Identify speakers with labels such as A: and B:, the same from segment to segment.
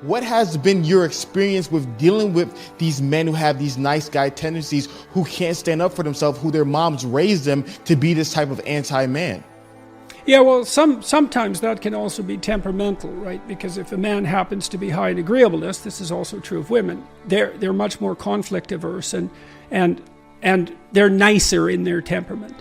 A: What has been your experience with dealing with these men who have these nice guy tendencies, who can't stand up for themselves, who their moms raised them to be this type of anti-man?
B: Yeah, well, sometimes that can also be temperamental, right? Because if a man happens to be high in agreeableness, this is also true of women. They're much more conflict averse and they're nicer in their temperament.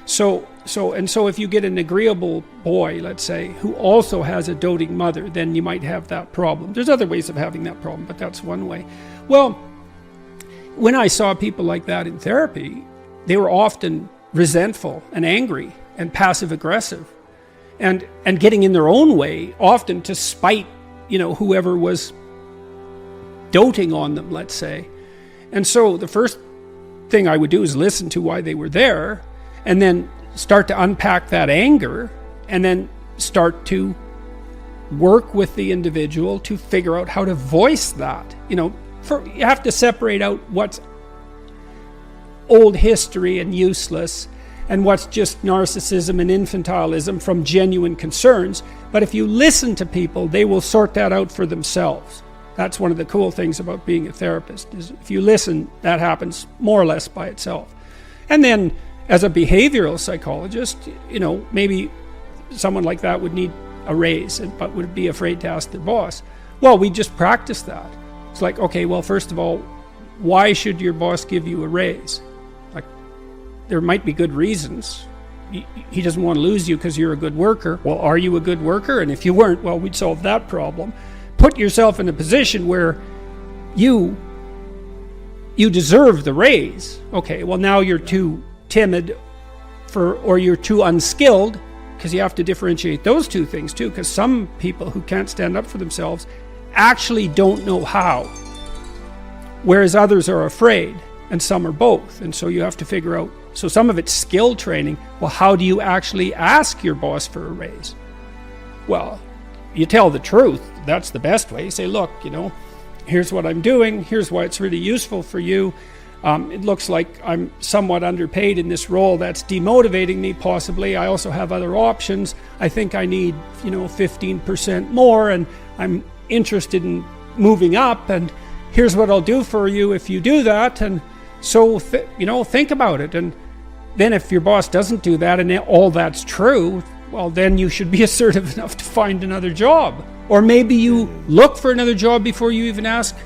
B: So if you get an agreeable boy, let's say, who also has a doting mother, then you might have that problem. There's other ways of having that problem, but that's one way. Well, when I saw people like that in therapy, they were often resentful and angry and passive aggressive and getting in their own way, often to spite, whoever was doting on them, let's say. And so the first thing I would do is listen to why they were there, and then start to unpack that anger, and then start to work with the individual to figure out how to voice that. You have to separate out what's old history and useless and what's just narcissism and infantilism from genuine concerns. But if you listen to people, they will sort that out for themselves. That's one of the cool things about being a therapist, is if you listen, that happens more or less by itself. And then as a behavioral psychologist, maybe someone like that would need a raise, but would be afraid to ask their boss. Well, we just practice that. It's like, okay, well, first of all, why should your boss give you a raise? Like, there might be good reasons. He doesn't want to lose you because you're a good worker. Well, are you a good worker? And if you weren't, well, we'd solve that problem. Put yourself in a position where you deserve the raise. Okay, well, now you're too timid or you're too unskilled, because you have to differentiate those two things too, because some people who can't stand up for themselves actually don't know how, whereas others are afraid, and some are both. And so you have to figure out, so some of it's skill training. Well, how do you actually ask your boss for a raise? Well, you tell the truth. That's the best way. You say, look, here's what I'm doing, here's why it's really useful for you. It looks like I'm somewhat underpaid in this role. That's demotivating me, possibly. I also have other options. I think I need, 15% more, and I'm interested in moving up, and here's what I'll do for you if you do that. And so, think about it. And then if your boss doesn't do that and all that's true, well, then you should be assertive enough to find another job. Or maybe you look for another job before you even ask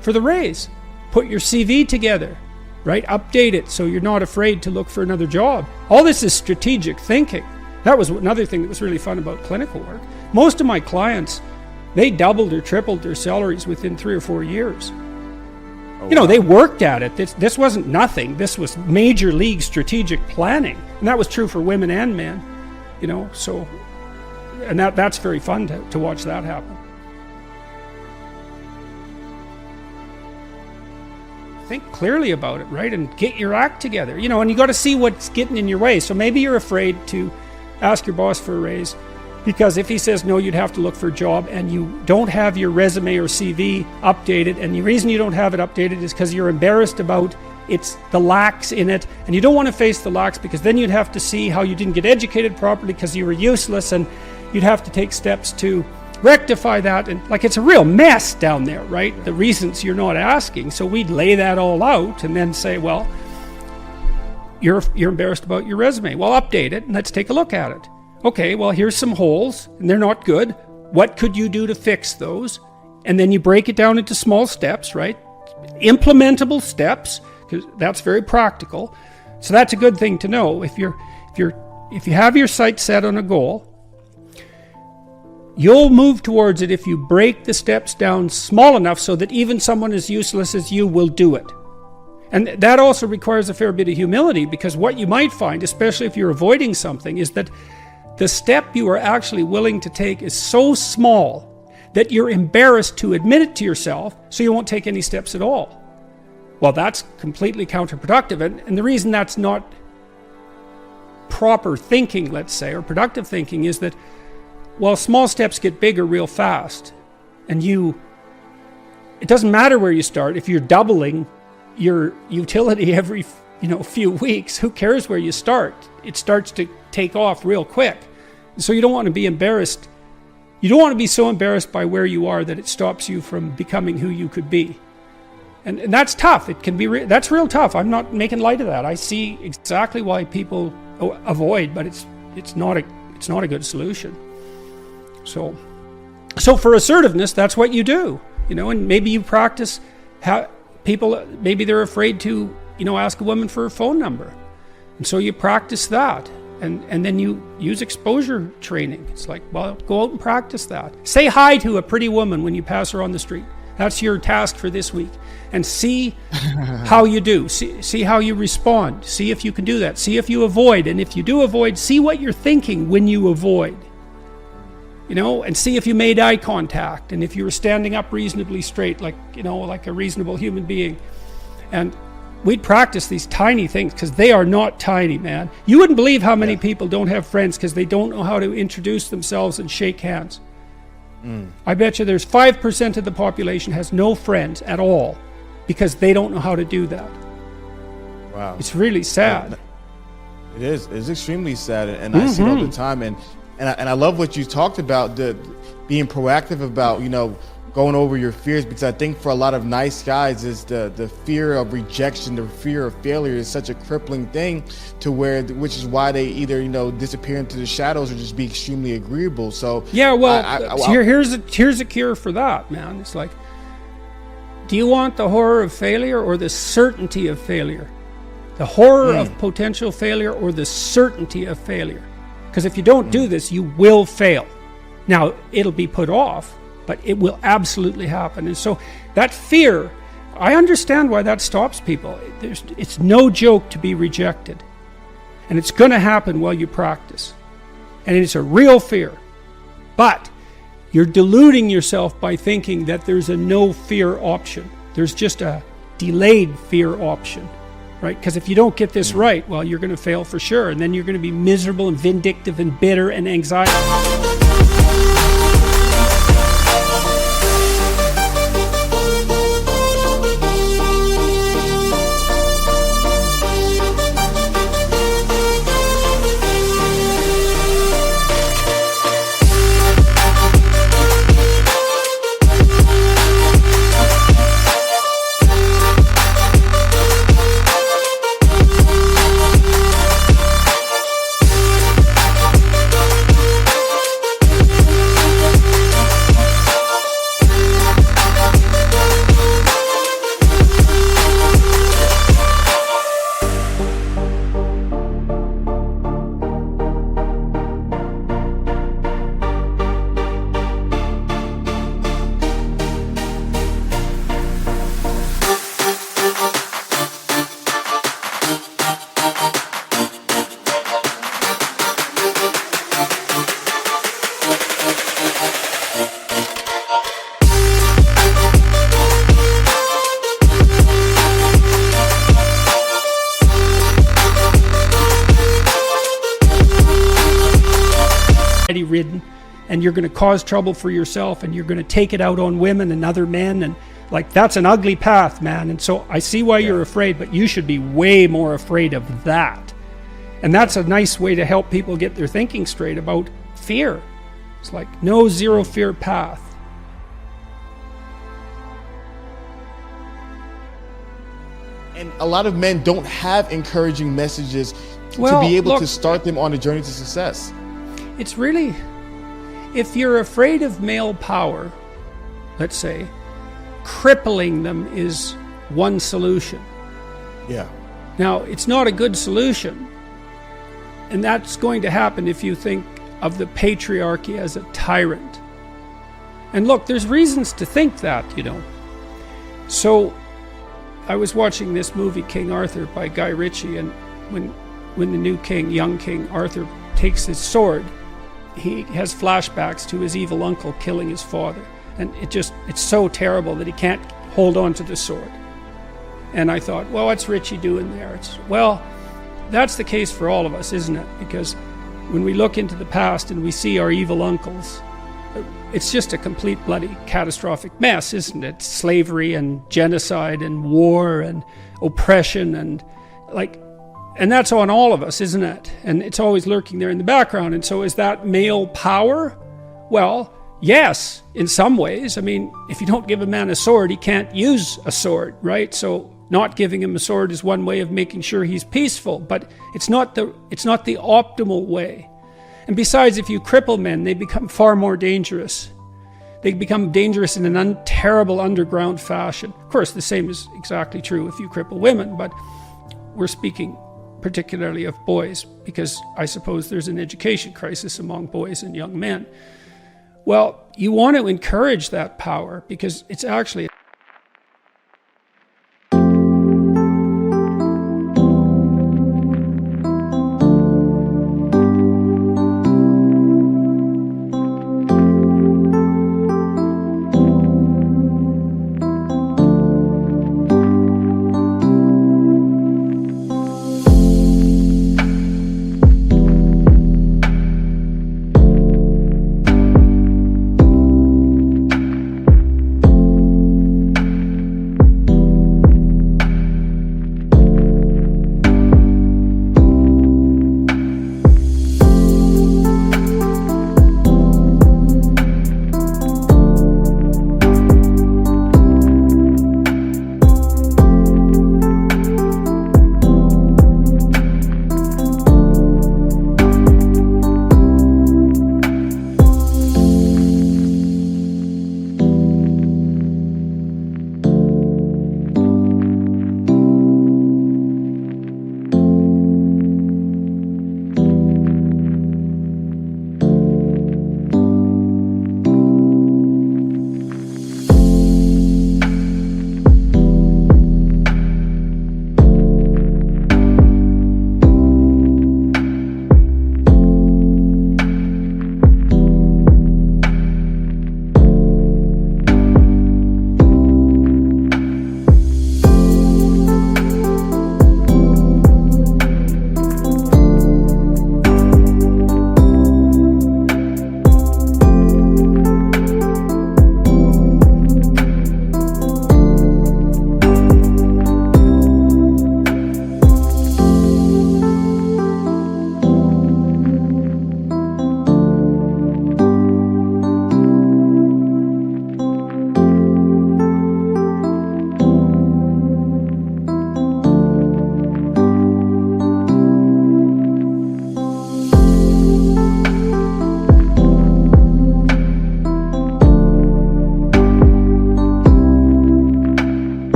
B: for the raise. Put your CV together, right? Update it so you're not afraid to look for another job. All this is strategic thinking. That was another thing that was really fun about clinical work. Most of my clients, they doubled or tripled their salaries within 3 or 4 years. Wow. They worked at it. This wasn't nothing. This was major league strategic planning. And that was true for women and men, so, and that's very fun to watch that happen. Think clearly about it, right? And get your act together, and you got to see what's getting in your way. So maybe you're afraid to ask your boss for a raise because if he says no, you'd have to look for a job, and you don't have your resume or CV updated. And the reason you don't have it updated is because you're embarrassed about the lacks in it, and you don't want to face the lacks because then you'd have to see how you didn't get educated properly because you were useless, and you'd have to take steps to rectify that. And it's a real mess down there, right? The reasons you're not asking. So we'd lay that all out and then say, well, you're embarrassed about your resume. Well, update it and let's take a look at it. Okay, well, here's some holes and they're not good. What could you do to fix those? And then you break it down into small steps, right? Implementable steps, because that's very practical. So that's a good thing to know. If you have your sights set on a goal, you'll move towards it if you break the steps down small enough so that even someone as useless as you will do it. And that also requires a fair bit of humility, because what you might find, especially if you're avoiding something, is that the step you are actually willing to take is so small that you're embarrassed to admit it to yourself, so you won't take any steps at all. Well, that's completely counterproductive. And the reason that's not proper thinking, let's say, or productive thinking, is that, well, small steps get bigger real fast. And it doesn't matter where you start. If you're doubling your utility every few weeks, who cares where you start? It starts to take off real quick. So you don't want to be embarrassed. You don't want to be so embarrassed by where you are that it stops you from becoming who you could be. And that's tough. It can be that's real tough. I'm not making light of that. I see exactly why people avoid, but it's not a good solution. So for assertiveness, that's what you do, and maybe you practice how people, maybe they're afraid to, ask a woman for her phone number. And so you practice that. And then you use exposure training. It's like, well, go out and practice that. Say hi to a pretty woman when you pass her on the street. That's your task for this week. And see how you do. See how you respond. See if you can do that. See if you avoid. And if you do avoid, see what you're thinking when you avoid. And see if you made eye contact. And if you were standing up reasonably straight, like a reasonable human being. And we'd practice these tiny things, because they are not tiny, man. You wouldn't believe how many people don't have friends because they don't know how to introduce themselves and shake hands. I bet you there's 5% of the population has no friends at all because they don't know how to do that.
A: Wow.
B: It's really sad.
A: It is. It's extremely sad, and I see it all the time. And I love what you talked about, the being proactive about, going over your fears, because I think for a lot of nice guys is the fear of rejection, the fear of failure is such a crippling thing which is why they either, disappear into the shadows or just be extremely agreeable. So
B: yeah, well, here's a cure for that, man. It's like, do you want the horror of failure or the certainty of failure? The horror of potential failure or the certainty of failure? Because if you don't do this, you will fail. Now, it'll be put off, but it will absolutely happen. And so that fear, I understand why that stops people. It's no joke to be rejected. And it's going to happen while you practice. And it's a real fear. But you're deluding yourself by thinking that there's a no fear option. There's just a delayed fear option, right? Because if you don't get this right, well, you're going to fail for sure. And then you're going to be miserable and vindictive and bitter and anxiety. Ridden, and you're going to cause trouble for yourself, and you're going to take it out on women and other men, and like, that's an ugly path, man. And so I see why you're afraid, but you should be way more afraid of that. And that's a nice way to help people get their thinking straight about fear. It's like no zero fear path.
A: And a lot of men don't have encouraging messages to be able to start them on a journey to success.
B: It's really, if you're afraid of male power, let's say, crippling them is one solution.
A: Yeah.
B: Now, it's not a good solution. And that's going to happen if you think of the patriarchy as a tyrant. And look, there's reasons to think that, So, I was watching this movie, King Arthur, by Guy Ritchie, and when the new king, young King Arthur, takes his sword, he has flashbacks to his evil uncle killing his father. And it's so terrible that he can't hold on to the sword. And I thought, well, what's Ritchie doing there? That's the case for all of us, isn't it? Because when we look into the past and we see our evil uncles, it's just a complete bloody catastrophic mess, isn't it? Slavery and genocide and war and oppression and that's on all of us, isn't it? And it's always lurking there in the background. And so is that male power? Well, yes, in some ways. I mean, if you don't give a man a sword, he can't use a sword, right? So not giving him a sword is one way of making sure he's peaceful, but it's not the optimal way. And besides, if you cripple men, they become far more dangerous. They become dangerous in an terrible underground fashion. Of course, the same is exactly true if you cripple women, but we're speaking particularly of boys, because I suppose there's an education crisis among boys and young men. Well, you want to encourage that power, because it's actually a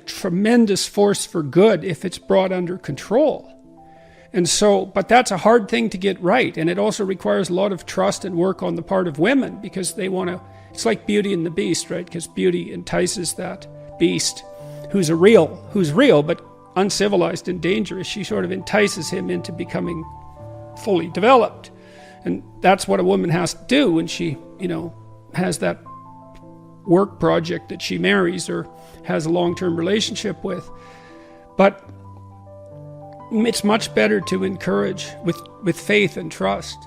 B: tremendous force for good if it's brought under control. And so, but that's a hard thing to get right. And it also requires a lot of trust and work on the part of women, because they want to, it's like Beauty and the Beast, right? Because Beauty entices that beast who's real, but uncivilized and dangerous. She sort of entices him into becoming fully developed. And that's what a woman has to do when she, has that work project that she marries or has a long-term relationship with. But it's much better to encourage with faith and trust.